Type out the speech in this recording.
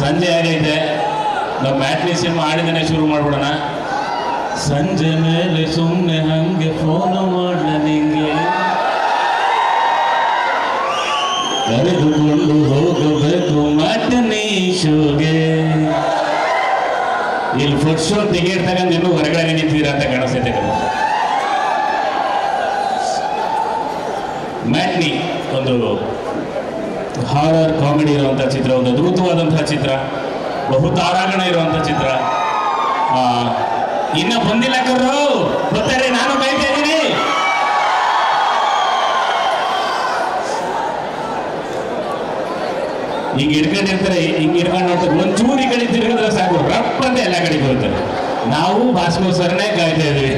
ಸಂಜೆ ಆಗೈತೆ, ನಾವು ಮ್ಯಾಟ್ನಿ ಸಿನಿಮಾ ಆಡಿದನೆ ಶುರು ಮಾಡ್ಬಿಡೋಣ. ಸಂಜೆ ಮೇಲೆ ಸುಮ್ಮನೆ ಹಂಗೆ ಫೋನ್ ಮಾಡಲ ನಿಂಗೆ, ಕರೆದುಕೊಂಡು ಹೋಗಬೇಕು ಮ್ಯಾಟ್ನಿ ಶೋಗೆ. ಇಲ್ಲಿ ಫುಡ್ ಶೋ ಟಿಕೆಟ್ ತಗೊಂಡು ಇನ್ನೂ ಹೊರಗಡೆ ನಿಂತಿದ್ದೀರ ಅಂತ ಕಾಣಿಸ್ತೈತೆ. ಮ್ಯಾಟ್ನಿ ಒಂದು ಹಾರರ್ ಕಾಮಿಡಿ ಇರುವಂಥ ಚಿತ್ರ, ಒಂದು ಅದ್ಭುತವಾದಂತಹ ಚಿತ್ರ, ಬಹು ತಾರಾಗಣ ಇರುವಂಥ ಚಿತ್ರ. ಇನ್ನ ಬಂದಿಲ್ಲ ಕರ್ರು, ಬರ್ತಾರೆ, ನಾನು ಕಾಯ್ತಾ ಇದ್ದೀನಿ. ಹಿಂಗೆ ಹಿಡ್ಕೊಂಡಿರ್ತಾರೆ, ಹಿಂಗೆ ಹಿಡ್ಕೊಂಡು ನೋಡ್ತಾರೆ, ಒಂಚೂರಿ ಕಡೆ ತಿರುಗಿದ್ರೆ ಸಾಕು, ರಪ್ಪ ಅಂತ ಎಲ್ಲ ಕಡೆ ಬರ್ತಾರೆ. ನಾವು ಭಾಸ್ಕರ್ ಸರ್ನೇ ಕಾಯ್ತಾ ಇದ್ವಿ.